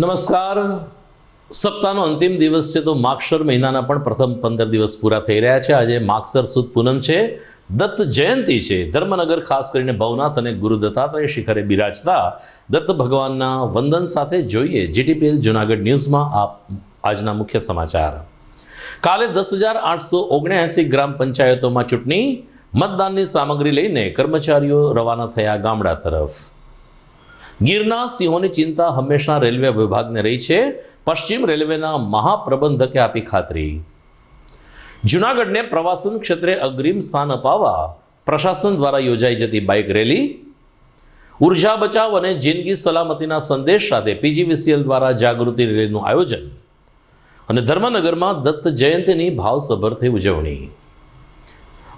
નમસ્કાર. સપ્તાહનો અંતિમ દિવસ છે તો માગશર મહિનાના પણ પ્રથમ 15 દિવસ પૂરા થઈ રહ્યા છે. આજે માગશર સુદ પૂનમ છે, દત્ત જયંતિ છે. ધર્મનગર ખાસ કરીને ભવનાથ અને ગુરુ દત્તાત્રેય શિખરે બિરાજતા દત્ત ભગવાનના વંદન સાથે જોઈએ જીટીપીએલ જૂનાગઢ ન્યૂઝમાં આજના મુખ્ય સમાચાર. કાલે 10,879 ગ્રામ પંચાયતોમાં ચૂંટણી, મતદાનની સામગ્રી લઈને કર્મચારીઓ રવાના થયા ગામડા તરફ. ગીરના સિંહોની ચિંતા હંમેશા રેલવે વિભાગને રહી છે, પશ્ચિમ રેલવેના મહાપ્રબંધકે આપી ખાતરી. જૂનાગઢને પ્રવાસન ક્ષેત્રે અગ્રીમ સ્થાન અપાવવા પ્રશાસન દ્વારા યોજાઈ જતી બાઇક રેલી. ઉર્જા બચાવ અને જિંદગી સલામતીના સંદેશ સાથે પીજીવીસીએલ દ્વારા જાગૃતિ રેલીનું આયોજન. અને ધર્મનગરમાં દત્ત જયંતિની ભાવસભરથી ઉજવણી.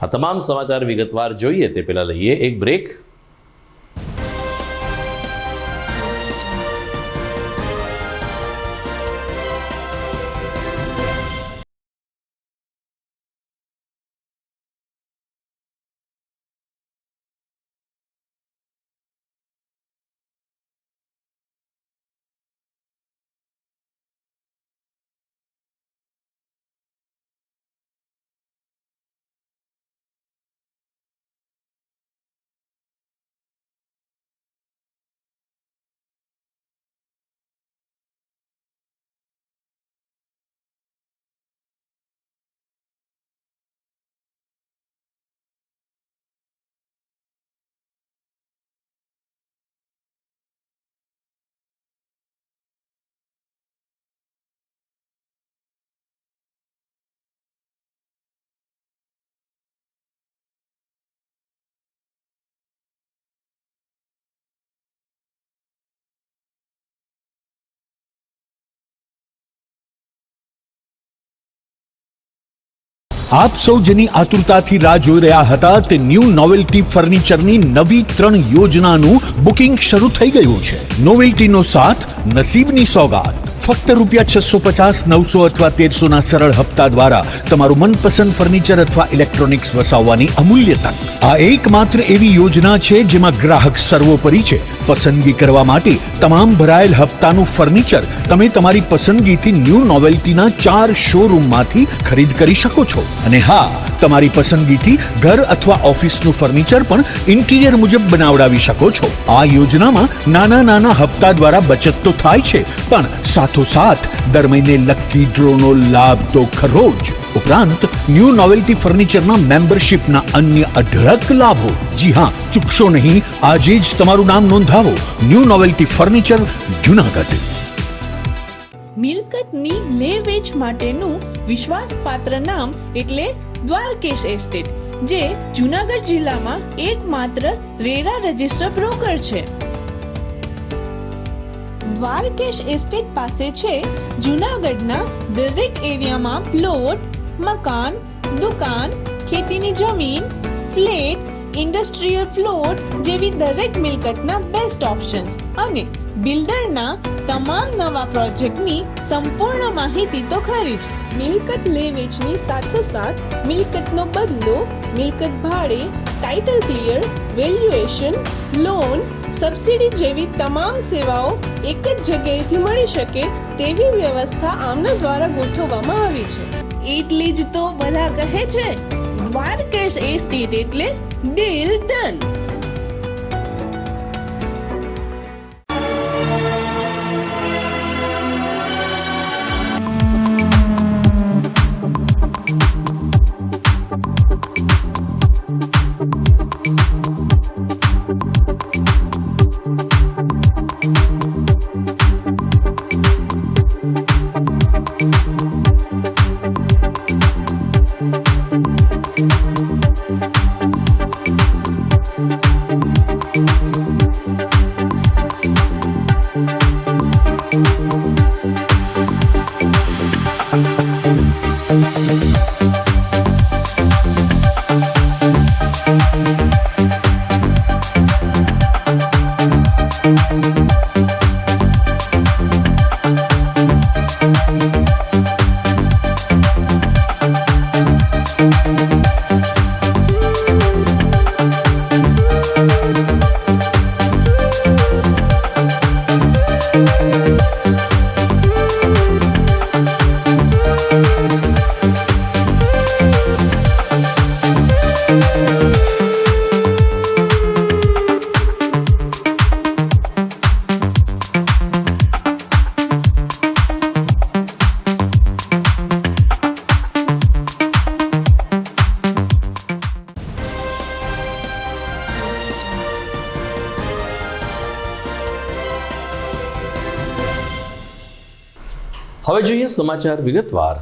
આ તમામ સમાચાર વિગતવાર જોઈએ તે પહેલા લઈએ એક બ્રેક. આપ સૌ જેની આતુરતાથી રાહ જોઈ રહ્યા હતા તે ન્યૂ નોવેલ્ટી ફર્નિચરની નવી 3 યોજનાનું બુકિંગ શરૂ થઈ ગયું છે. નોવેલ્ટીનો સાથ, નસીબની સોગાત. ફક્ત ₹650, 900 અથવા 1300 ના સરળ હપ્તા દ્વારા તમારું મનપસંદ ફર્નિચર અથવા ઇલેક્ટ્રોનિક્સ વસાવવાની અમૂલ્ય તક. આ એકમાત્ર એવી યોજના છે જેમાં ગ્રાહક સર્વોપરી છે. પસંદગી કરવા માટે તમામ ભરાયેલ હપ્તાનું ફર્નિચર તમે તમારી પસંદગીથી ન્યૂ નોવેલ્ટીના 4 શોરૂમમાંથી ખરીદ કરી શકો છો. અને હા, તમારી પસંદગીથી ઘર અથવા ઓફિસનું ફર્નિચર પણ ઇન્ટિરિયર મુજબ બનાવડાવી શકો છો. આ યોજનામાં નાના નાના હપ્તા દ્વારા બચત તો થાય છે, પણ સાથોસાથ દર મહિને લકી ડ્રોનો લાભ તો ખરો જ. ઉપરાંત ન્યૂ નોવેલ્ટી ફર્નિચરના મેમ્બરશિપના અન્ય અઢળક લાભો. જી હા, ચૂકશો નહીં. આજે જ તમારું નામ નોંધાવો. New novelty furniture, Junagadh. મિલકતની લે વેચ માટેનું વિશ્વાસપાત્ર નામ એટલે દ્વારકેશ એસ્ટેટ, જે જૂનાગઢ જિલ્લામાં એકમાત્ર રેરા રજિસ્ટર બ્રોકર છે. દ્વારકેશ એસ્ટેટ પાસે છે જૂનાગઢના દરેક એરિયામાં પ્લોટ, મકાન, દુકાન, ખેતીની જમીન, ફ્લેટ, ઇન્ડસ્ટ્રીયલ પ્લોટ જેવી દરેક મિલકતના બેસ્ટ ઓપ્શન્સ અને બિલ્ડરના તમામ નવા પ્રોજેક્ટની સંપૂર્ણ માહિતી તો ખરી જ. મિલકત લે વેચની સાથોસાથ મિલકતનો બદલો, મિલકત ભાડે, title clear, valuation, loan, subsidy જેવી તમામ સેવાઓ એક જ જગ્યાએથી મળી શકે તેવી વ્યવસ્થા આમના દ્વારા ગોઠવવામાં આવી છે. એટલે જ તો બધા કહે છે દ્વારકેશ એસ્ટેટ એટલે ડીલ ડન. હવે જોઈએ સમાચાર વિગતવાર.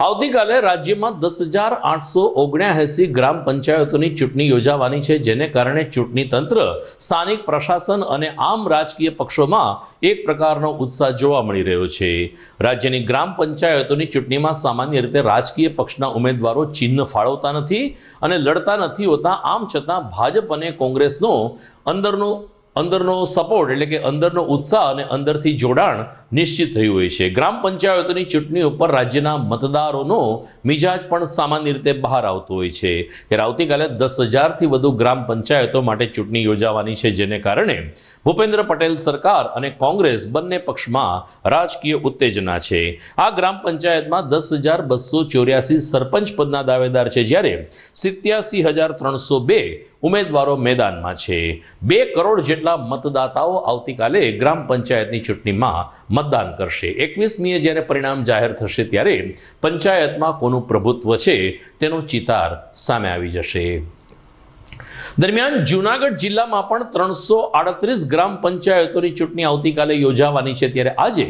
આવતીકાલે રાજ્યમાં 10,879 ગ્રામ પંચાયતોની ચૂંટણી યોજાવાની છે, જેને કારણે ચૂંટણી તંત્ર, સ્થાનિક પ્રશાસન અને આમ રાજકીય પક્ષોમાં એક પ્રકારનો ઉત્સાહ જોવા મળી રહ્યો છે. રાજ્યની ગ્રામ પંચાયતોની ચૂંટણીમાં સામાન્ય રીતે રાજકીય પક્ષના ઉમેદવારો ચિહ્ન ફાળવતા નથી અને લડતા નથી હોતા. આમ છતાં ભાજપ અને કોંગ્રેસનો અંદરનો સપોર્ટ એટલે કે અંદરનો ઉત્સાહ અને અંદરથી જોડાણ નિશ્ચિત થયું હોય છે. ગ્રામ પંચાયતોની ચૂંટણી ઉપર રાજ્યના મતદારોનો મિજાજ પણ સામાન્ય રીતે બહાર આવતો હોય છે. ત્યારે આવતીકાલે 10,000થી વધુ ગ્રામ પંચાયતો માટે ચૂંટણી યોજાવાની છે, જેને કારણે ભૂપેન્દ્ર પટેલ સરકાર અને કોંગ્રેસ બંને પક્ષમાં રાજકીય ઉત્તેજના છે. આ ગ્રામ પંચાયતમાં 10,284 સરપંચ પદના દાવેદાર છે, જ્યારે 87,302 ઉમેદવારો મેદાનમાં છે. 2 કરોડ જેટલા મતદાતાઓ આવતીકાલે ગ્રામ પંચાયતની ચૂંટણીમાં મતદાન કરશે. 21મીએ જ્યારે પરિણામ જાહેર થશે ત્યારે પંચાયતમાં કોનું પ્રભુત્વ છે તેનો ચિતાર સામે આવી જશે. દરમિયાન જૂનાગઢ જિલ્લામાં પણ 338 ગ્રામ પંચાયતોની ચૂંટણી આવતીકાલે યોજાવાની છે. ત્યારે આજે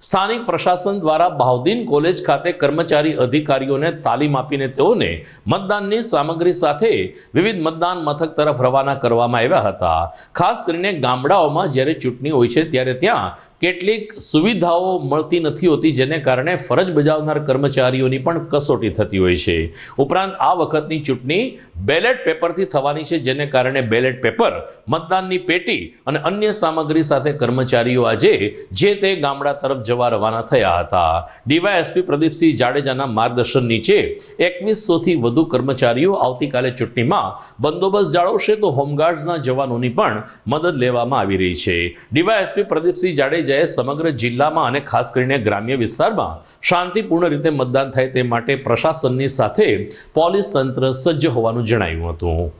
સ્થાનિક પ્રશાસન દ્વારા બાઉદીન કોલેજ ખાતે કર્મચારી અધિકારીઓને તાલીમ આપીને તેઓને મતદાનની સામગ્રી સાથે વિવિધ મતદાન મથક તરફ રવાના કરવામાં આવ્યા હતા. ખાસ કરીને ગામડાઓમાં જ્યારે ચૂંટણી હોય છે ત્યારે ત્યાં કેટલીક સુવિધાઓ મળતી નથી હોતી, જેને કારણે ફરજ બજાવનાર કર્મચારીઓની પણ કસોટી થતી હોય છે. ઉપરાંત આ વખતની ચૂંટણી બેલેટ પેપરથી થવાની છે, જેને કારણે બેલેટ પેપર, મતદાનની પેટી અને અન્ય સામગ્રી સાથે કર્મચારીઓ આજે જે તે ગામડા તરફ જવા રવાના થયા હતા. ડીવાયએસપી પ્રદીપસિંહ જાડેજાના માર્ગદર્શન નીચે 2100થી વધુ કર્મચારીઓ આવતીકાલે ચૂંટણીમાં બંદોબસ્ત જાળવશે, તો હોમગાર્ડ્સના જવાનોની પણ મદદ લેવામાં આવી રહી છે. ડીવાયએસપી પ્રદીપસિંહ જાડેજાએ સમગ્ર જિલ્લામાં અને ખાસ કરીને ગ્રામ્ય વિસ્તારમાં શાંતિપૂર્ણ રીતે મતદાન થાય તે માટે પ્રશાસનની સાથે પોલીસ તંત્ર સજ્જ હોવાનું જણાવ્યું હતું.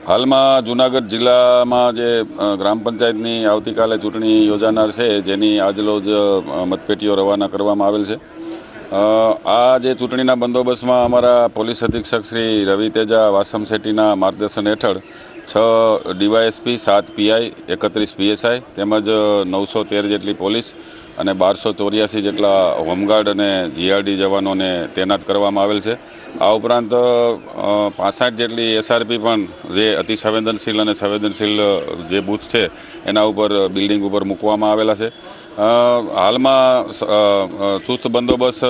હાલમાં જૂનાગઢ જિલ્લામાં જે ગ્રામ પંચાયતની આવતીકાલે ચૂંટણી યોજાનાર છે, જેની આજરોજ મતપેટીઓ રવાના કરવામાં આવેલ છે. આ જે ચૂંટણીના બંદોબસ્તમાં અમારા પોલીસ અધિક્ષક શ્રી રવિ તેજા વાસમ શેટ્ટીના માર્ગદર્શન હેઠળ 6 ડીવાયએસપી, 7 પીઆઈ, 31 પીએસઆઈ તેમજ 913 જેટલી પોલીસ અને 1284 જેટલા હોમગાર્ડ અને જીઆરડી જવાનોને તૈનાત કરવામાં આવેલ છે. આ ઉપરાંત 65 જેટલી એસઆરપી પણ જે અતિ સંવેદનશીલ અને સંવેદનશીલ જે બૂથ છે એના ઉપર બિલ્ડિંગ ઉપર મૂકવામાં આવેલા છે. હાલમાં ચુસ્ત બંદોબસ્ત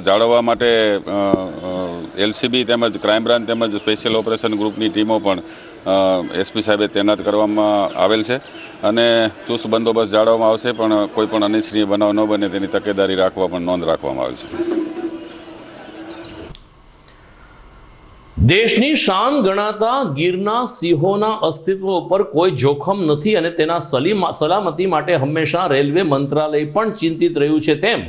જાળવવા માટે એલસીબી તેમજ ક્રાઇમ બ્રાન્ચ તેમજ સ્પેશિયલ ઓપરેશન ગ્રુપની ટીમો પણ એસપી સાહેબે તૈનાત કરવામાં આવેલ છે અને ચુસ્ત બંદોબસ્ત જાળવવામાં આવશે, પણ કોઈ પણ અનિચ્છનીય બનાવ ન બને તેની તકેદારી રાખવા પણ નોંધ રાખવામાં આવેલ છે. દેશની શાન ગણાતા ગીરના સિંહોના અસ્તિત્વ ઉપર કોઈ જોખમ નથી અને તેના સલામતી માટે હંમેશા રેલવે મંત્રાલય પણ ચિંતિત રહ્યું છે, તેમ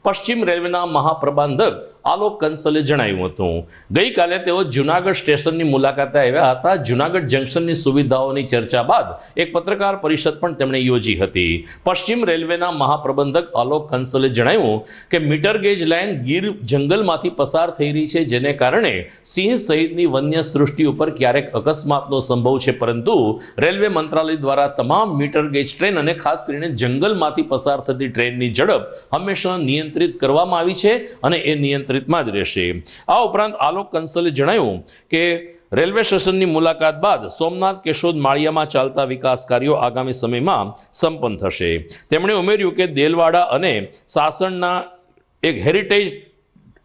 પશ્ચિમ રેલવેના મહાપ્રબંધક આલોક કંસલે જણાવ્યું હતું. ગઈકાલે તેઓ જૂનાગઢ સ્ટેશનની મુલાકાતે આવ્યા હતા. જૂનાગઢ જંકશનની સુવિધાઓની ચર્ચા બાદ એક પત્રકાર પરિષદ પણ તેમણે યોજી હતી. પશ્ચિમ રેલવેના મહાપ્રબંધક આલોક કંસલે જણાવ્યું કે મીટર ગેજ લાઇન ગીર જંગલમાંથી પસાર થઈ રહી છે, જેને કારણે સિંહ સહિતની વન્ય સૃષ્ટિ ઉપર ક્યારેક અકસ્માતનો સંભવ છે, પરંતુ રેલવે મંત્રાલય દ્વારા તમામ મીટર ગેજ ટ્રેન અને ખાસ કરીને જંગલમાંથી પસાર થતી ટ્રેનની ઝડપ હંમેશા નિયંત્રિત કરવામાં આવી છે અને એ નિયંત્રિતમાં જ રહેશે. આ ઉપરાંત આલોક કંસલે જણાવ્યું કે રેલવે સ્ટેશનની મુલાકાત બાદ સોમનાથ કેશોદ માળિયામાં ચાલતા વિકાસ કાર્યો આગામી સમયમાં સંપન્ન થશે. તેમણે ઉમેર્યું કે દેલવાડા અને સાસણના એક હેરિટેજ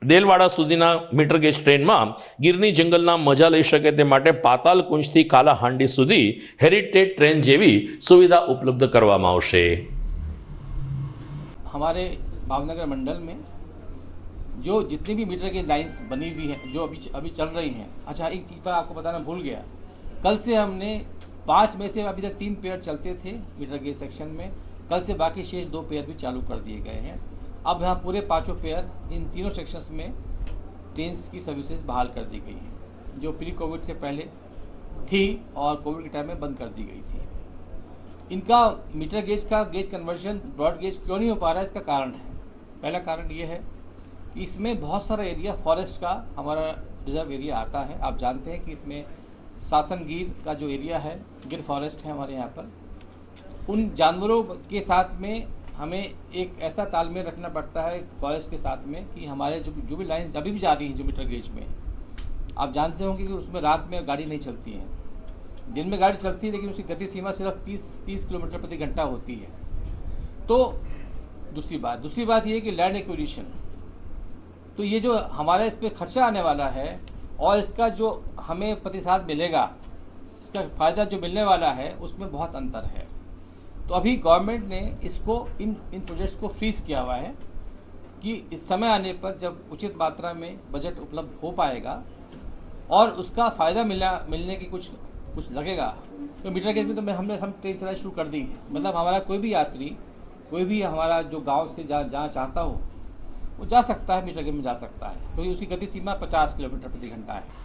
દેલવાડા સુધીના મીટર ગેજ ટ્રેનમાં ગીરની જંગલના મજા લઈ શકે તે માટે પાતાલકુંજથી કાલાહાંડી સુધી હેરિટેજ ટ્રેન જેવી સુવિધા ઉપલબ્ધ કરવામાં આવશે. हमारे भावनगर मंडल में जो जितनी भी मीटर की लाइंस बनी हुई हैं, जो अभी चल रही हैं. अच्छा, एक चीज़ पर आपको बताना भूल गया, कल से हमने 5 में से अभी तक 3 पेयर चलते थे मीटर गेज सेक्शन में. कल से बाकी शेष 2 पेयर भी चालू कर दिए गए हैं. अब यहाँ पूरे 5 पेयर इन तीनों सेक्शंस में ट्रेन की सर्विसेज बहाल कर दी गई हैं, जो प्री कोविड से पहले थी और कोविड के टाइम में बंद कर दी गई थी. इनका मीटर गेज का गेज कन्वर्जन ब्रॉड गेज क्यों नहीं हो पा रहा है, इसका कारण है. पहला कारण ये है कि इसमें बहुत सारा एरिया फॉरेस्ट का हमारा रिजर्व एरिया आता है. आप जानते हैं कि इसमें सासन गिर का जो एरिया है, गिर फॉरेस्ट है हमारे यहाँ पर, उन जानवरों के साथ में हमें एक ऐसा तालमेल रखना पड़ता है फॉरेस्ट के साथ में कि हमारे जो भी लाइन्स अभी भी जा रही हैं जो मीटर गेज में, आप जानते होंगे कि उसमें रात में गाड़ी नहीं चलती है, दिन में गाड़ी चलती है लेकिन उसकी गति सीमा सिर्फ 30 किलोमीटर प्रति घंटा होती है। तो दूसरी बात ये है कि लैंड एक्विजिशन, तो ये जो हमारा इस पर खर्चा आने वाला है और इसका जो हमें प्रतिशत मिलेगा, इसका फ़ायदा जो मिलने वाला है उसमें बहुत अंतर है। तो अभी गवर्नमेंट ने इसको इन प्रोजेक्ट्स को फ्रीज किया हुआ है कि इस समय आने पर जब उचित मात्रा में बजट उपलब्ध हो पाएगा और उसका फ़ायदा मिलने की कुछ लगेगा तो मीटर गेज में तो हम ट्रेन चलाई शुरू कर दी है। मतलब हमारा कोई भी यात्री, कोई भी हमारा जो गांव से जहाँ चाहता हो वो जा सकता है, मीटर गेज में जा सकता है, क्योंकि उसकी गति सीमा 50 किलोमीटर प्रति घंटा है।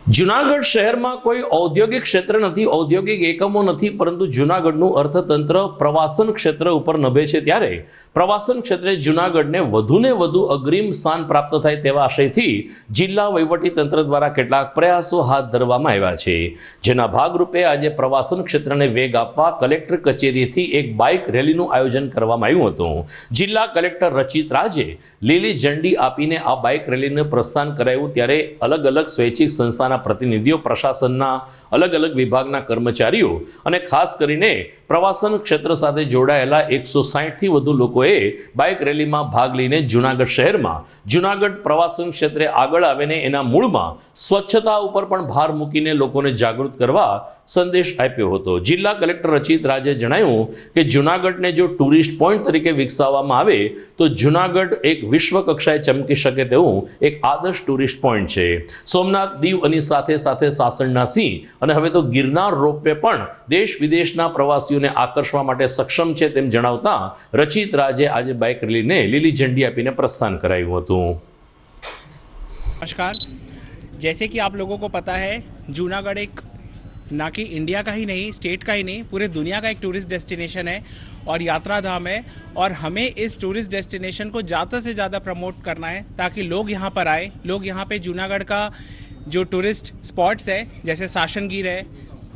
જુનાગઢ શહેરમાં કોઈ ઔદ્યોગિક ક્ષેત્ર નથી, ઔદ્યોગિક એકમો નથી, પરંતુ જુનાગઢનું અર્થતંત્ર પ્રવાસન ક્ષેત્ર ઉપર નભે છે, ત્યારે પ્રવાસન ક્ષેત્રે જુનાગઢને વધુને વધુ અગ્રીમ સ્થાન પ્રાપ્ત થાય તેવા આશયથી જિલ્લા વહીવટીતંત્ર દ્વારા કેટલાક પ્રયાસો હાથ ધરવામાં આવ્યા છે, જેના ભાગરૂપે આજે પ્રવાસન ક્ષેત્રને વેગ આપવા કલેક્ટર કચેરીથી એક બાઇક રેલીનું આયોજન કરવામાં આવ્યું હતું। જિલ્લા કલેક્ટર રચિત રાજે લીલી ઝંડી આપીને આ બાઇક રેલીનું પ્રસ્થાન કરાયું, ત્યારે અલગ અલગ સ્વૈચ્છિક સંસ્થાના પ્રતિનિધિઓ, પ્રશાસનના અલગ અલગ વિભાગના કર્મચારીઓ અને ખાસ કરીને પ્રવાસન ક્ષેત્ર સાથે જોડાયેલા 160થી વધુ લોકોએ બાઇક રેલીમાં ભાગ લઈને જૂનાગઢ શહેરમાં જૂનાગઢ પ્રવાસન ક્ષેત્રે આગળ આવીને એના મૂળમાં સ્વચ્છતા ઉપર પણ ભાર મૂકીને લોકોને જાગૃત કરવા સંદેશ આપ્યો હતો। જિલ્લા કલેક્ટર રચિત રાજે જણાવ્યું કે જૂનાગઢને જો ટુરિસ્ટ પોઈન્ટ તરીકે વિકસાવવામાં આવે તો જૂનાગઢ એક વિશ્વ કક્ષાએ ચમકી શકે તેવું એક આદર્શ ટુરિસ્ટ પોઈન્ટ છે। સોમનાથ, દીવ અને સાથે સાથે સાસણના સિંહ અને હવે તો ગિરનાર રોપવે પણ દેશ વિદેશના પ્રવાસીઓને આકર્ષવા માટે સક્ષમ છે તેમ જણાવતા રચિત રાજે આજે બાઇક રેલીને લીલી ઝંડી આપીને પ્રસ્થાન કરાયું હતું। नमस्कार। जैसे कि आप लोगों को पता है, जूनागढ़ एक ना कि इंडिया का ही नहीं, स्टेट का ही नहीं, पूरे दुनिया का एक टूरिस्ट डेस्टिनेशन है और यात्रा धाम है, और हमें इस टूरिस्ट डेस्टिनेशन को ज़्यादा से ज़्यादा प्रमोट करना है ताकि लोग यहाँ पर आए। लोग यहाँ पे जूनागढ़ का जो टूरिस्ट स्पॉट्स है, जैसे साशनगीर है,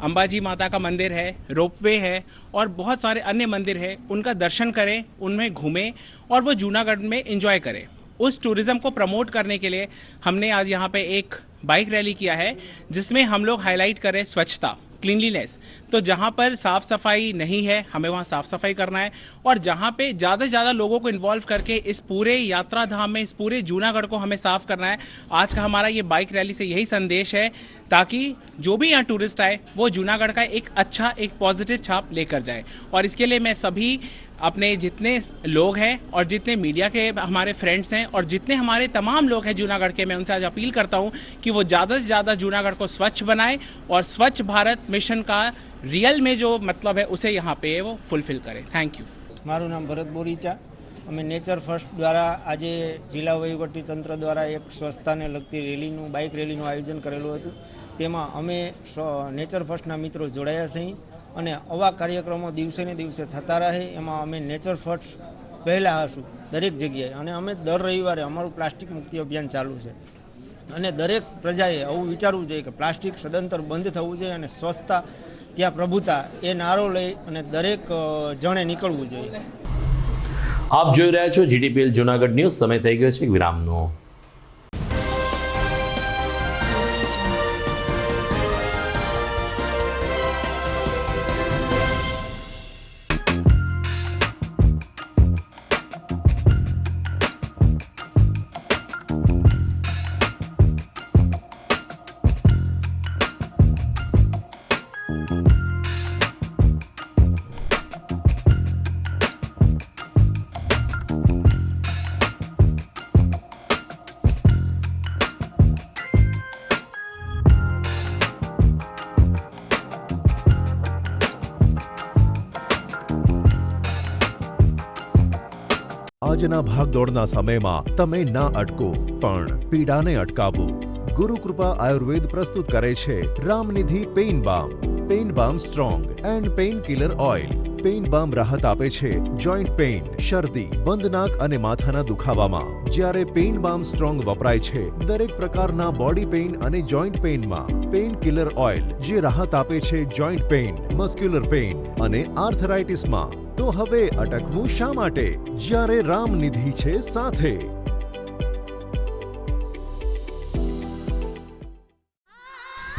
अंबाजी माता का मंदिर है, रोपवे है और बहुत सारे अन्य मंदिर है, उनका दर्शन करें, उनमें घूमें और वो जूनागढ़ में एंजॉय करें। उस टूरिज़्म को प्रमोट करने के लिए हमने आज यहाँ पे एक बाइक रैली किया है, जिसमें हम लोग हाईलाइट करें स्वच्छता, क्लीनलीनेस। तो जहाँ पर साफ़ सफाई नहीं है हमें वहाँ साफ़ सफाई करना है, और जहाँ पे ज़्यादा से ज़्यादा लोगों को इन्वॉल्व करके इस पूरे यात्रा धाम में, इस पूरे जूनागढ़ को हमें साफ़ करना है। आज का हमारा ये बाइक रैली से यही संदेश है, ताकि जो भी यहाँ टूरिस्ट आए वो जूनागढ़ का एक अच्छा, एक पॉजिटिव छाप लेकर जाए। और इसके लिए मैं सभी अपने जितने लोग हैं और जितने मीडिया के हमारे फ्रेंड्स हैं और जितने हमारे तमाम लोग हैं जूनागढ़ के, मैं उनसे आज अपील करता हूँ कि वो ज़्यादा से ज़्यादा जूनागढ़ को स्वच्छ बनाएं और स्वच्छ भारत मिशन का रियल में जो मतलब है उसे यहाँ पे वो फुलफिल करें। Thank you. मारू नाम भरत बोरीचा। अमे नेचर फर्स्ट द्वारा आज जिला वहीवटी तंत्र द्वारा एक स्वच्छता ने लगती रेलीनु, बाइक रेलीनु आयोजन करेलुं हतुं। तेमां अमे नेचर फर्स्टना मित्रों जोड़ाया छीए અને આવા કાર્યક્રમો દિવસે ને દિવસે થતા રહે, એમાં અમે નેચર ફર્સ્ટ પહેલાં હશું દરેક જગ્યાએ, અને અમે દર રવિવારે અમારું પ્લાસ્ટિક મુક્તિ અભિયાન ચાલુ છે, અને દરેક પ્રજાએ આવું વિચારવું જોઈએ કે પ્લાસ્ટિક સદંતર બંધ થવું જોઈએ અને સ્વચ્છતા ત્યાં પ્રભુતા એ નારો લઈ અને દરેક જણે નીકળવું જોઈએ। આપ જોઈ રહ્યા છો જીટીપીએલ જૂનાગઢ ન્યૂઝ। સમય થઈ ગયો છે વિરામનો। આજના ભાગદોડના સમયમાં તમે ના અટકો પણ પીડાને અટકાવો। ગુરુકૃપા આયુર્વેદ પ્રસ્તુત કરે છે Ramnidhi pain balm strong and pain killer oil. Pain balm રાહત આપે છે જોઈન્ટ પેઇન, શરદી, બંધ નાક અને માથાના દુખાવામાં. જ્યારે પેઇન બામ સ્ટ્રોંગ વપરાય છે દરેક પ્રકારના બોડી પેઇન અને જોઈન્ટ પેઇનમાં. પેઇન કિલર ઓઇલ જે રાહત આપે છે જોઈન્ટ પેઇન, મસ્ક્યુલર પેઇન અને આર્થરાઇટિસમાં. તો હવે અટકવું શા માટે જ્યારે રામનિધિ છે સાથે.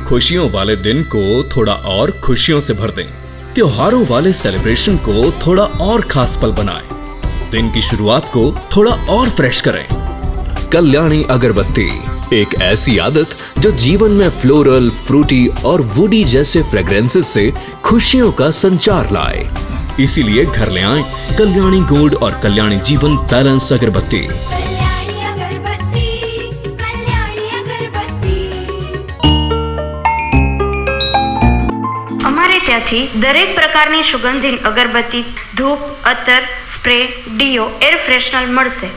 खुशियों वाले दिन को थोड़ा और खुशियों से भर दें, त्योहारों वाले सेलिब्रेशन को थोड़ा और खास पल बनाएं, दिन की शुरुआत को थोड़ा और फ्रेश करें. कल्याणी अगरबत्ती एक ऐसी आदत जो जीवन में फ्लोरल, फ्रूटी और वुडी जैसे फ्रेग्रेंसेस से खुशियों का संचार लाए. इसीलिए घर ले आए कल्याणी गोल्ड और कल्याणी जीवन बैलेंस अगरबत्ती. અમારે ત્યાંથી દરેક પ્રકારની સુગંધિત અગરબત્તી, ધૂપ, અત્તર, સ્પ્રે, ડીઓ, એર ફ્રેશનર મળશે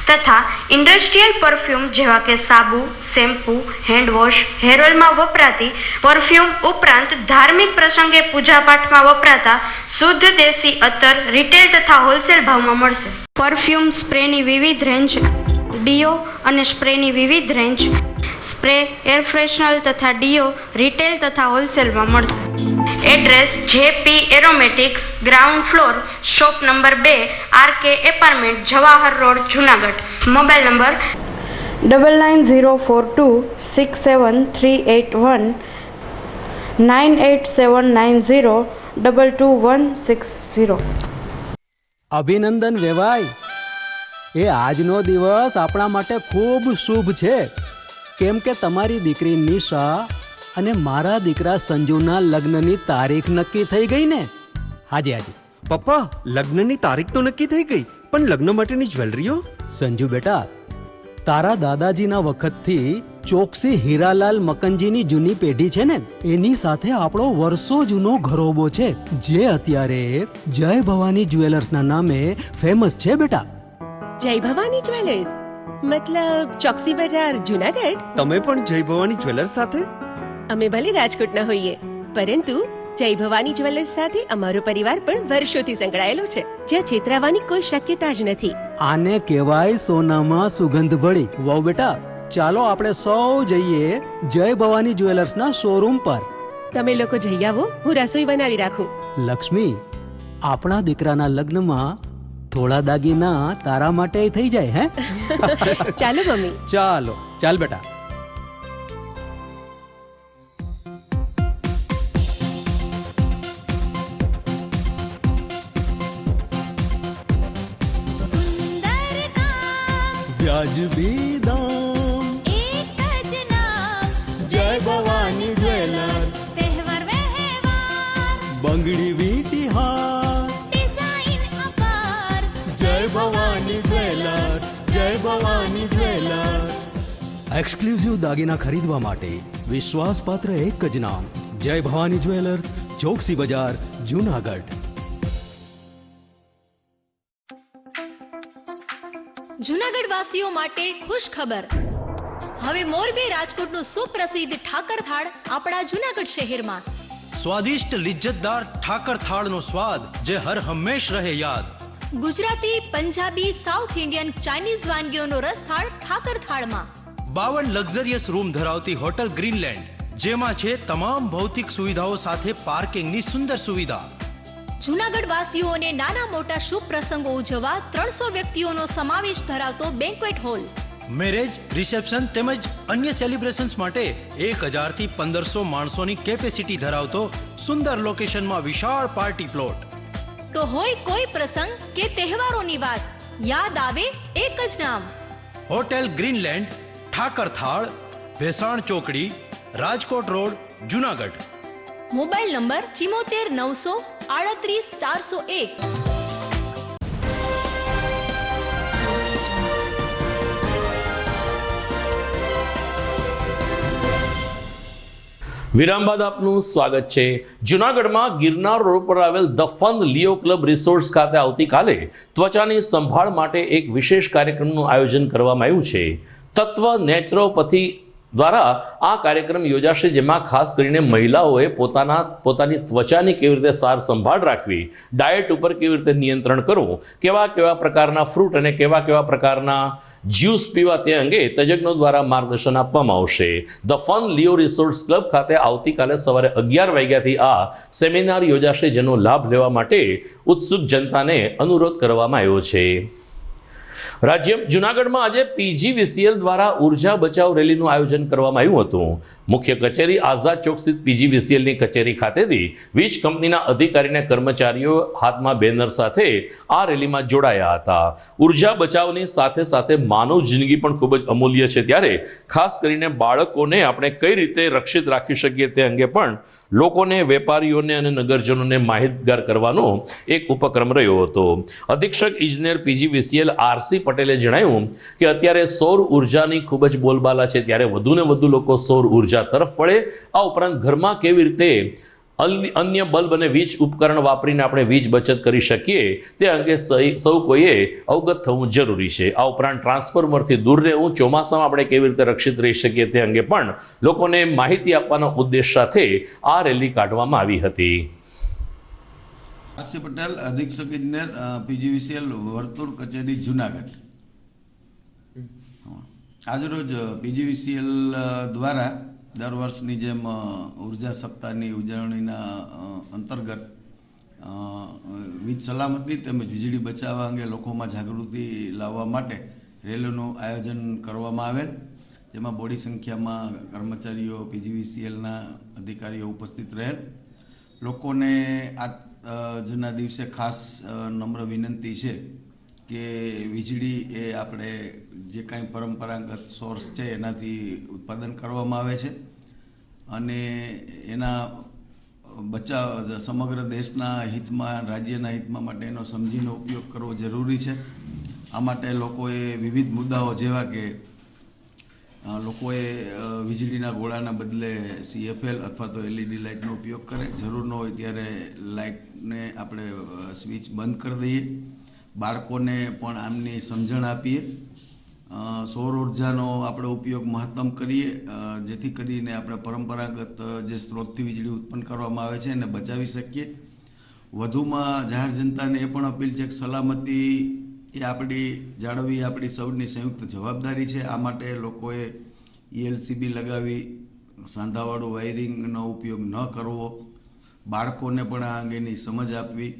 તથા ઇન્ડસ્ટ્રીયલ પરફ્યુમ જેવા કે સાબુ, શેમ્પૂ, હેન્ડવોશ, હેર ઓઇલમાં વપરાતી પરફ્યુમ ઉપરાંત ધાર્મિક પ્રસંગે પૂજાપાઠમાં વપરાતા શુદ્ધ દેશી અત્તર રિટેલ તથા હોલસેલ ભાવમાં મળશે. પરફ્યુમ સ્પ્રેની વિવિધ રેન્જ, ડીઓ અને સ્પ્રેની વિવિધ રેન્જ, સ્પ્રે, એર ફ્રેશનર તથા ડીઓ રિટેલ તથા હોલસેલમાં મળશે. Address JP aromatics, ground floor, shop number 2, RK apartment, Jawahar road, Junagadh. Mobile number 9904267381 9879022160. અભિનંદન વેવાઈ, એ આજનો દિવસ આપણા માટે ખૂબ શુભ છે, કેમ કે તમારી દીકરી નિશા અને મારા દીકરા સંજુના લગ્નની તારીખ નક્કી થઈ ગઈ ને. હાજી હાજી પપ્પા, લગ્નની તારીખ તો નક્કી થઈ ગઈ, પણ લગ્ન માટેની જ્વેલરીઓ? સંજુ બેટા, તારા દાદાજીના વખતથી ચોકસી હીરાલાલ મકનજીની જૂની પેઢી છે ને, એની સાથે આપણો વર્ષો જૂનો ઘરોબો છે, જે અત્યારે જય ભવાની જ્વેલર્સના નામે ફેમસ છે બેટા. જય ભવાની જ્વેલર્સ મતલબ ચોકસી બજાર, જુનાગઢ? તમે પણ જય ભવાની જ્વેલર્સ સાથે? અમે ભલે રાજકોટના હોઈએ, પરંતુ જય ભવાની જ્વેલર્સ સાથે અમારો પરિવાર પણ વર્ષોથી સંકળાયેલો છે, જ્યાં છેતરાવાની કોઈ શક્યતા જ નથી. આને કહેવાય સોનામાં સુગંધ ભળી. વાવ બેટા, ચાલો આપણે સૌ જઈએ જય ભવાની જ્વેલર્સના શોરૂમ પર. તમે લોકો જઈ આવો, હું રસોઈ બનાવી રાખું. લક્ષ્મી, આપણા દીકરાના લગ્નમાં થોડા દાગીના તારા માટે થઈ જાય. હે ચાલો મમ્મી. ચાલો ચાલ બેટા. વ્યાજબી દામ, એક જ નામ, જય ભવાની જ્વેલર્સ. તહેવાર વ્યવહાર, બંગડી વીટી હાર, ડિઝાઇન અપાર, જય ભવાની જ્વેલર્સ, જય ભવાની જ્વેલર્સ. એક્સક્લુઝિવ દાગીના ખરીદવા માટે વિશ્વાસપાત્ર એક જ નામ, જય ભવાની જ્વેલર્સ, ચોકસી બજાર, જુનાગઢ. જૂનાગઢ વાસીઓ માટે ખુશ ખબર. હવે મોરબી રાજકોટનું સુપ્રસિદ્ધ ઠાકર થાળ આપણા જૂનાગઢ શહેરમાં. સ્વાદિષ્ટ લિજ્જતદાર ઠાકર થાળનો સ્વાદ જે હર હંમેશ રહે યાદ. Gujarati, Punjabi, south Indian, Chinese વાનગીઓનો રસથાળ ઠાકર થાળમાં. 52 લક્ઝરિયસ રૂમ ધરાવતી હોટલ ગ્રીનલેન્ડ, જેમાં છે તમામ ભૌતિક સુવિધાઓ સાથે પાર્કિંગની સુંદર સુવિધા. જૂનાગઢ વાસીઓને નાના મોટા શુભ પ્રસંગો ઉજવવા 300 વ્યક્તિઓનો સમાવેશ ધરાવતો બેન્ક્વેટ હોલ. મેરેજ, રિસેપ્શન તેમજ અન્ય સેલિબ્રેશન્સ માટે 1000 થી 1500 માણસોની કેપેસિટી ધરાવતો સુંદર લોકેશનમાં વિશાળ પાર્ટી પ્લોટ. તો હોય કોઈ પ્રસંગ કે તહેવારોની વાત, યાદ આવે એક જ નામ, હોટેલ ગ્રીનલેન્ડ, ઠાકર થાળ, ભેસાણ ચોકડી, Rajkot road, Junagadh. Mobile number 74 900 38 401. વિરામ બાદ આપનું સ્વાગત છે. જૂનાગઢમાં ગિરનાર રોડ પર આવેલ the fun Leo club resorts ખાતે આવતીકાલે ત્વચાની સંભાળ માટે એક વિશેષ કાર્યક્રમનું આયોજન કરવામાં આવ્યું છે. તત્વ નેચરોપથી દ્વારા આ કાર્યક્રમ યોજાશે, જેમાં ખાસ કરીને મહિલાઓએ પોતાની ત્વચાની કેવી રીતે સાર સંભાળ રાખવી, ડાયટ ઉપર કેવી રીતે નિયંત્રણ કરવું, કેવા પ્રકારના ફ્રૂટ અને કેવા પ્રકારના જ્યુસ પીવા તે અંગે તજજ્ઞો દ્વારા માર્ગદર્શન આપવામાં આવશે. The fun Leo resorts club ખાતે આવતીકાલે સવારે 11 વાગ્યાથી આ સેમિનાર યોજાશે, જેનો લાભ લેવા માટે ઉત્સુક જનતાને અનુરોધ કરવામાં આવ્યો છે. રાજ્ય જૂનાગઢમાં આજે PGVCL દ્વારા ઉર્જા બચાવ રેલીનું આયોજન કરવામાં આવ્યું હતું. મુખ્ય કચેરી આઝાદ ચોક સ્થિત PGVCLની કચેરી ખાતેથી વીજ કંપનીના અધિકારી અને કર્મચારીઓ હાથમાં બેનર સાથે આ રેલીમાં જોડાયા હતા. ઉર્જા બચાવની સાથે માનવ જિંદગી પણ ખૂબ જ અમૂલ્ય છે, ત્યારે ખાસ કરીને બાળકોને આપણે કઈ રીતે રક્ષિત રાખી શકીએ તે અંગે પણ લોકોને, વેપારીઓને અને નગરજનોને માહિતગાર કરવાનો એક ઉપક્રમ રહ્યો હતો. અધિક્ષક ઇજનેર PGVCL RC પટેલે જણાવ્યું કે અત્યારે સૌર ઉર્જાની ખૂબ જ બોલબાલા છે, ત્યારે વધુને વધુ લોકો સૌર ઉર્જા તરફ વળે. આ ઉપરાંત ઘરમાં કેવી રીતે અન્ય બલ્બ અને વીજ ઉપકરણ વાપરીને આપણે વીજ બચત કરી શકીએ તે અંગે સૌ કોઈએ અવગત થવું જરૂરી છે. આ ઉપરાંત ટ્રાન્સફોર્મરથી દૂર રહેવું, ચોમાસામાં આપણે કેવી રીતે રક્ષિત રહી શકીએ તે અંગે પણ લોકોને માહિતી આપવાના ઉદ્દેશ સાથે આ રેલી કાઢવામાં આવી હતી. આરસી પટેલ, અધિક્ષક ઇજનેર, PGVCL વર્તુળ કચેરી જુનાગઢ. આજરોજ PGVCL દ્વારા દર વર્ષની જેમ ઉર્જા સપ્તાહની ઉજવણીના અંતર્ગત વીજ સલામતી તેમજ વીજળી બચાવવા અંગે લોકોમાં જાગૃતિ લાવવા માટે રેલીનું આયોજન કરવામાં આવેલ, જેમાં બોડી સંખ્યામાં કર્મચારીઓ, PGVCLના અધિકારીઓ ઉપસ્થિત રહેલ. લોકોને આજના દિવસે ખાસ નમ્ર વિનંતી છે કે વીજળી એ આપણે જે કાંઈ પરંપરાગત સોર્સ છે એનાથી ઉત્પાદન કરવામાં આવે છે અને એના બચાવ સમગ્ર દેશના હિતમાં, રાજ્યના હિતમાં માટે એનો સમજીને ઉપયોગ કરવો જરૂરી છે. આ માટે લોકોએ વિવિધ મુદ્દાઓ જેવા કે લોકોએ વીજળીના ગોળાના બદલે CFL અથવા તો LED લાઇટનો ઉપયોગ કરે, જરૂર ન હોય ત્યારે લાઇટને આપણે સ્વિચ બંધ કરી દઈએ, બાળકોને પણ આમની સમજણ આપીએ, સૌર ઉર્જાનો આપણે ઉપયોગ મહત્તમ કરીએ, જેથી કરીને આપણે પરંપરાગત જે સ્ત્રોતથી વીજળી ઉત્પન્ન કરવામાં આવે છે એને બચાવી શકીએ. વધુમાં જાહેર જનતાને એ પણ અપીલ છે કે સલામતી એ જાળવવી આપણી સૌની સંયુક્ત જવાબદારી છે. આ માટે લોકોએ ELCB લગાવી સાંધાવાળું વાયરિંગનો ઉપયોગ ન કરવો, બાળકોને પણ આ અંગેની સમજ આપવી,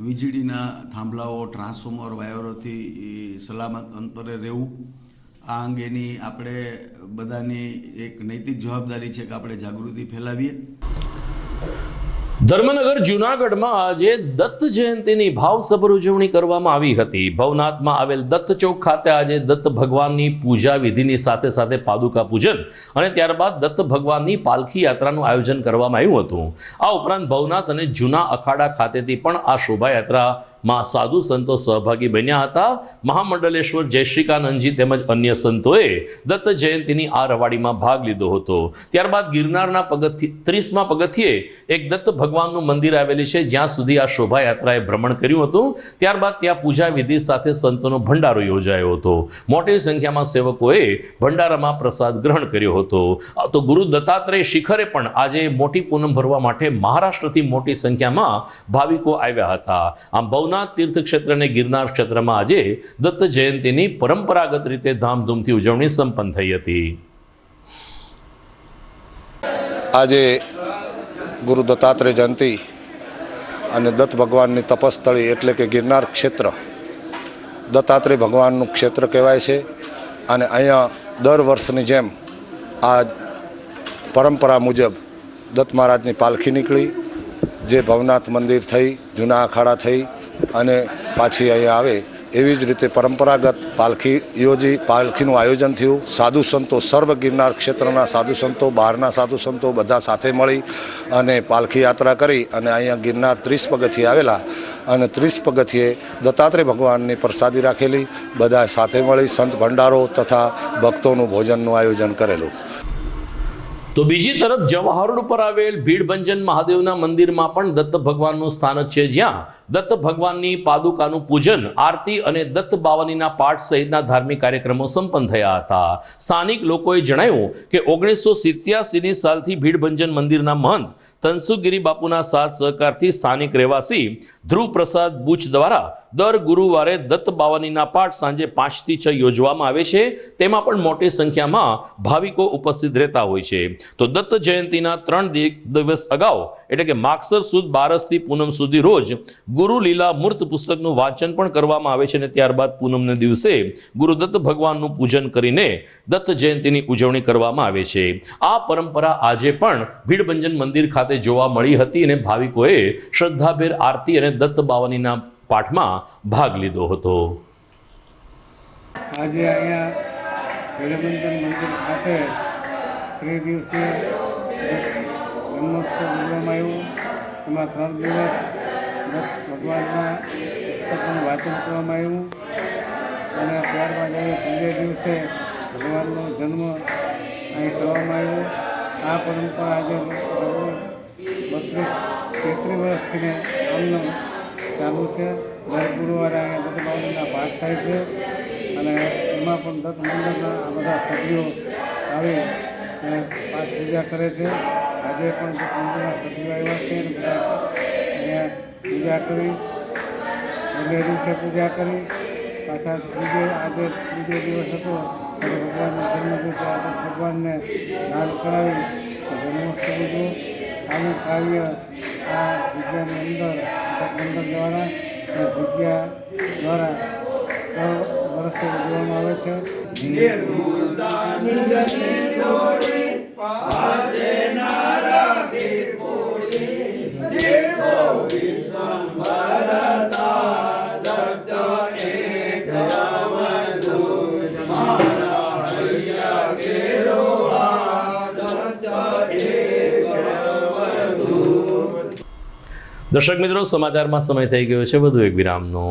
વીજળીના થાંભલાઓ, ટ્રાન્સફોર્મર, વાયરોથી સલામત અંતરે રહેવું, આ અંગેની આપણે બધાની એક નૈતિક જવાબદારી છે કે આપણે જાગૃતિ ફેલાવીએ. ધર્મનગર જૂનાગઢમાં આજે દત્ત જયંતિની ભાવસભર ઉજવણી કરવામાં આવી હતી. ભવનાથમાં આવેલ દત્ત ચોક ખાતે આજે દત્ત ભગવાનની પૂજા વિધિની સાથે પાદુકા પૂજન અને ત્યારબાદ દત્ત ભગવાનની પાલખી યાત્રાનું આયોજન કરવામાં આવ્યું હતું. આ ઉપરાંત ભવનાથ અને જૂના અખાડા ખાતેથી પણ આ શોભાયાત્રામાં સાધુ સંતો સહભાગી બન્યા હતા. મહામંડલેશ્વર જયશ્રીકાનંદજી તેમજ અન્ય સંતોએ દત્ત જયંતિની આ રવાડીમાં ભાગ લીધો હતો. ત્યારબાદ ગિરનારના 30મા પગથિયે એક દત્ત ભગવાનનું મંદિર આવેલી છે, જ્યાં સુધી આ શોભાયાત્રાએ ભ્રમણ કર્યું હતું. ત્યારબાદ ત્યાં પૂજા વિધિ સાથે સંતોનો ભંડારો યોજાયો હતો. મોટી સંખ્યામાં સેવકોએ ભંડારામાં પ્રસાદ ગ્રહણ કર્યો હતો. તો ગુરુ દત્તાત્રેય શિખરે પણ આજે મોટી પૂનમ ભરવા માટે મહારાષ્ટ્રથી મોટી સંખ્યામાં ભાવિકો આવ્યા હતા. આમ ભવનાથ તીર્થ ક્ષેત્ર અને ગિરનાર ક્ષેત્રમાં આજે દત્ત જયંતિની પરંપરાગત રીતે ધામધૂમથી ઉજવણી સંપન્ન થઈ હતી. આજે ગુરુ દત્તાત્રેય જયંતિ અને દત્ત ભગવાનની તપસ્થળી એટલે કે ગિરનાર ક્ષેત્ર દત્તાત્રેય ભગવાનનું ક્ષેત્ર કહેવાય છે અને અહીંયા દર વર્ષની જેમ આ પરંપરા મુજબ દત્ત મહારાજની પાલખી નીકળી, જે ભવનાથ મંદિર થઈ, જૂના અખાડા થઈ અને પાછી અહીંયા આવે, એવી જ રીતે પરંપરાગત પાલખીનું આયોજન થયું. સાધુ સંતો, સર્વ ગિરનાર ક્ષેત્રના સાધુ સંતો, બહારના સાધુ સંતો બધા સાથે મળી અને પાલખી યાત્રા કરી અને અહીંયા ગિરનાર 30 પગથિયે આવેલા અને 30 પગથિયે દત્તાત્રેય ભગવાનની પ્રસાદી રાખેલી. બધા સાથે મળી સંત ભંડારો તથા ભક્તોનું ભોજનનું આયોજન કરેલું. તો બીજી તરફ જવાહર રોડ પર આવેલ ભીડભંજન મહાદેવના મંદિરમાં પણ દત્ત ભગવાનનું સ્થાનક છે, જ્યાં દત્ત ભગવાનની પાદુકાનું પૂજન, આરતી અને દત્ત બાવનીના પાઠ સહિતના ધાર્મિક કાર્યક્રમો સંપન્ન થયા હતા. સ્થાનિક લોકોએ જણાવ્યું કે 1987ની સાલથી ભીડભંજન મંદિરના મહંત તનસુગીરી બાપુના સાથ સહકારથી સ્થાનિક રહેવાસી ધ્રુવ પ્રસાદ બુચ દ્વારા દર ગુરુવારે દત્ત બાવનીના પાઠ સાંજે 5 થી 6 યોજવામાં આવે છે. તેમાં પણ મોટી સંખ્યામાં ભાવિકો ઉપસ્થિત રહેતા હોય છે. તો દત્ત જયંતિના 3 દિવસ અગાઉ એટલે કે માગસર સુદ 12 થી પૂનમ સુધી રોજ ગુરુ લીલા મૂર્ત પુસ્તકનું વાંચન પણ કરવામાં આવે છે અને ત્યારબાદ પૂનમના દિવસે ગુરુદત્ત ભગવાનનું પૂજન કરીને દત્ત જયંતિની ઉજવણી કરવામાં આવે છે. આ પરંપરા આજે પણ ભીડભંજન મંદિર ખાતે જોવા મળી હતી અને ભાવિકોએ શ્રદ્ધાભેર આરતી અને દત્ત બાવનીના પાઠમાં ભાગ લીધો હતો. આજે અહીંયા ભીડભંજન મંદિર ખાતે 3 દિવસીય જન્મોત્સવ ઉજવવામાં આવ્યું. એમાં 3 દિવસ ભગવાનના પુસ્તકોનું વાંચન કરવામાં આવ્યું અને ત્યારબાદ ત્રીજે દિવસે ભગવાનનો જન્મ અહીં કરવામાં આવ્યો. આ પરંપરા આજે 32-33 વર્ષથી આમનો ચાલુ છે. દર ગુરુવારે અહીંયા દત્ત બાવનીના પાઠ થાય છે અને એમાં પણ દત્ત મંડળના આ બધા સભ્યો આવી અને પાઠ પૂજા કરે છે. આજે પણ દત્ત મંડળના સભ્યો આવ્યા છે અને બધા અહીંયા પૂજા કરી, બીજે દિવસે પૂજા કરી પાછા આજે ત્રીજો દિવસ હતો ત્યારે ભગવાનનો જન્મદિવસ ભગવાનને દાન કરાવી જન્મોત્સવ ઉજવો. આનું કાર્ય આ જગ્યાની અંદર દત્ત મંડળ દ્વારા જગ્યા દ્વારા દર વર્ષે ઉજવવામાં આવે છે. દર્શક મિત્રો, સમાચારમાં સમય થઈ ગયો છે વધુ એક વિરામનો.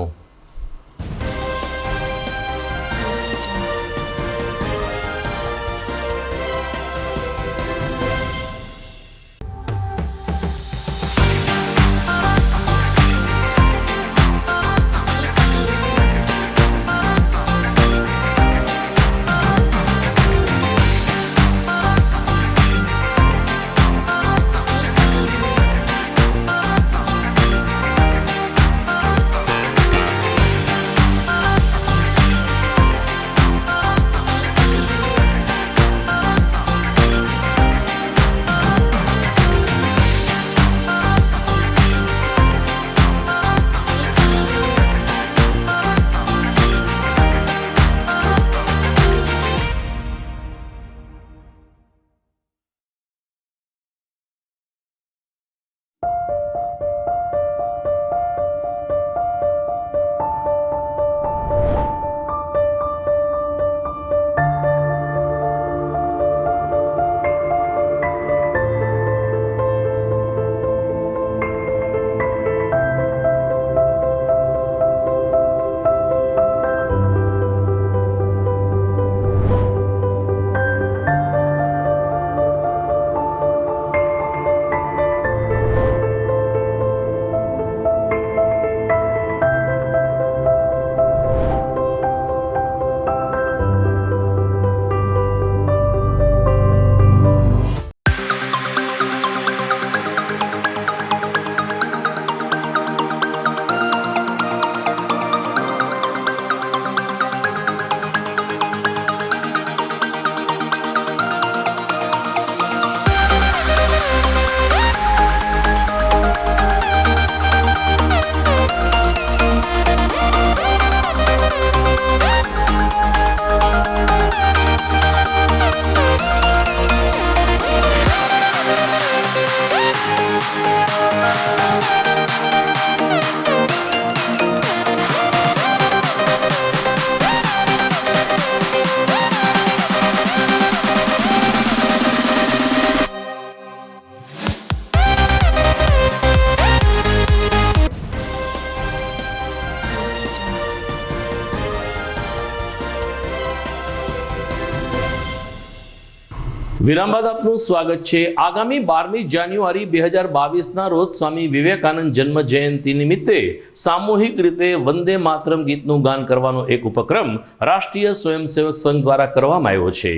વિરામ બાદ આપનું સ્વાગત છે। આગામી 12મી જાન્યુઆરી 2022ના રોજ સ્વામી વિવેકાનંદ જન્મ જયંતિ નિમિત્તે સામૂહિક રીતે વંદે માતરમ ગીતનું ગાન કરવાનો એક ઉપક્રમ રાષ્ટ્રીય સ્વયંસેવક સંઘ દ્વારા કરવામાં આવ્યો છે।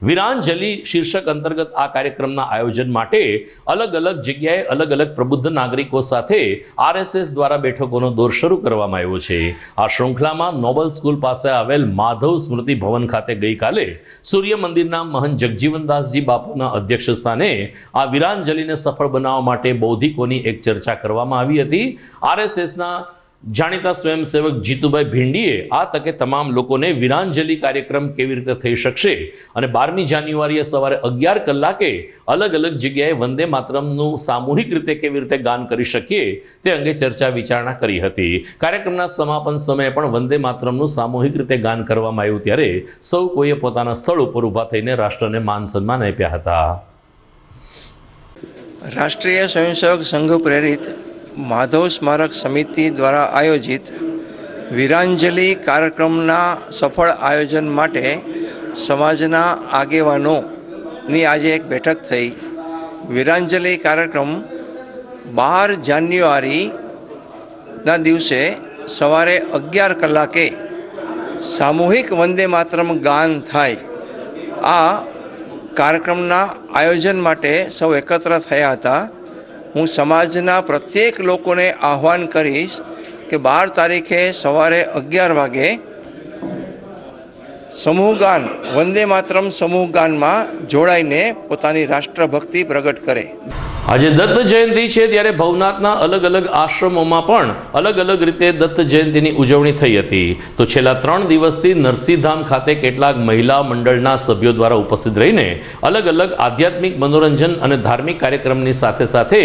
વીરાંજલિ શીર્ષક અંતર્ગત આ કાર્યક્રમના આયોજન માટે અલગ અલગ જગ્યાએ અલગ અલગ પ્રબુદ્ધ નાગરિકો સાથે RSS દ્વારા બેઠકોનો દોર શરૂ કરવામાં આવ્યો છે। આ શૃંખલામાં નોબલ સ્કૂલ પાસે આવેલ માધવ સ્મૃતિ ભવન ખાતે ગઈકાલે સૂર્ય મંદિરના મહંત જગજીવનદાસ બાપુના અધ્યક્ષ સ્થાને આ વીરાંજલિને સફળ બનાવવા માટે બૌદ્ધિકોની એક ચર્ચા કરવામાં આવી હતી। RSSના જાણીતા સ્વયંસેવક જીતુભાઈ ભીંડીએ આ તકે તમામ લોકોને વીરાંજલિ કાર્યક્રમ કેવી રીતે થઈ શકશે અને 12મી જાન્યુઆરીએ સવારે 11 કલાકે અલગ અલગ જગ્યાએ વંદે માતરમનું સામૂહિક રીતે કેવી રીતે ગાન કરી શકીએ તે અંગે ચર્ચા વિચારણા કરી હતી। કાર્યક્રમના સમાપન સમયે પણ વંદે માતરમનું સામૂહિક રીતે ગાન કરવામાં આવ્યું ત્યારે સૌ કોઈએ પોતાના સ્થળ ઉપર ઊભા થઈને રાષ્ટ્રને માન સન્માન આપ્યા હતા। રાષ્ટ્રીય સ્વયંસેવક સંઘ પ્રેરિત માધવ સ્મારક સમિતિ દ્વારા આયોજિત વીરાંજલિ કાર્યક્રમના સફળ આયોજન માટે સમાજના આગેવાનોની આજે એક બેઠક થઈ। વીરાંજલિ કાર્યક્રમ 12 જાન્યુઆરીના દિવસે સવારે 11 કલાકે સામૂહિક વંદે માતરમ ગાન થાય। આ કાર્યક્રમના આયોજન માટે સૌ એકત્ર થયા હતા। હું સમાજના પ્રત્યેક લોકોને આહ્વાન કરીશ કે 12 તારીખે સવારે 11 વાગે સમૂહગાન વંદે માતરમ સમૂહગાનમાં જોડાઈને પોતાની રાષ્ટ્રભક્તિ પ્રગટ કરે। આજે દત્ત જયંતિ છે ત્યારે ભવનાથના અલગ અલગ આશ્રમોમાં પણ અલગ અલગ રીતે દત્ત જયંતિની ઉજવણી થઈ હતી। તો છેલ્લા 3 દિવસથી નરસિંહધામ ખાતે કેટલાક મહિલા મંડળના સભ્યો દ્વારા ઉપસ્થિત રહીને અલગ અલગ આધ્યાત્મિક મનોરંજન અને ધાર્મિક કાર્યક્રમની સાથે સાથે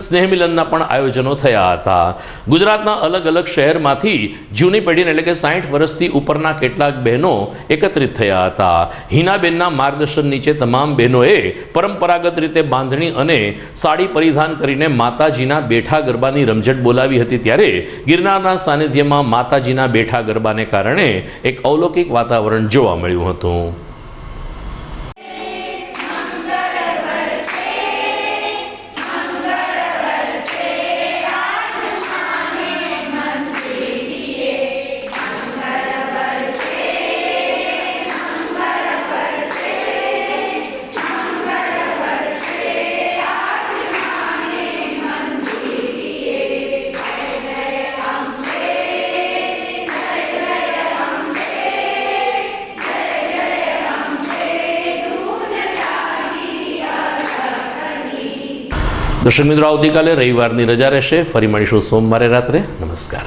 સ્નેહ મિલનના પણ આયોજનો થયા હતા। ગુજરાતના અલગ અલગ શહેરમાંથી જૂની પેઢીને એટલે કે 60 વર્ષથી ઉપરના કેટલાક બહેનો એકત્રિત થયા હતા। હિનાબેનના માર્ગદર્શન નીચે તમામ બહેનોએ પરંપરાગત રીતે બાંધણી અને સાડી પરિધાન કરીને માતાજીના બેઠા ગરબાની રમઝટ બોલાવી હતી। ત્યારે ગિરનારના સાનિધ્યમાં માતાજીના બેઠા ગરબાને કારણે એક અલૌકિક વાતાવરણ જોવા મળ્યું હતું। દર્શક મિત્રો, આવતીકાલે રવિવારની રજા રહેશે। ફરી મળીશું સોમવારે રાત્રે। નમસ્કાર।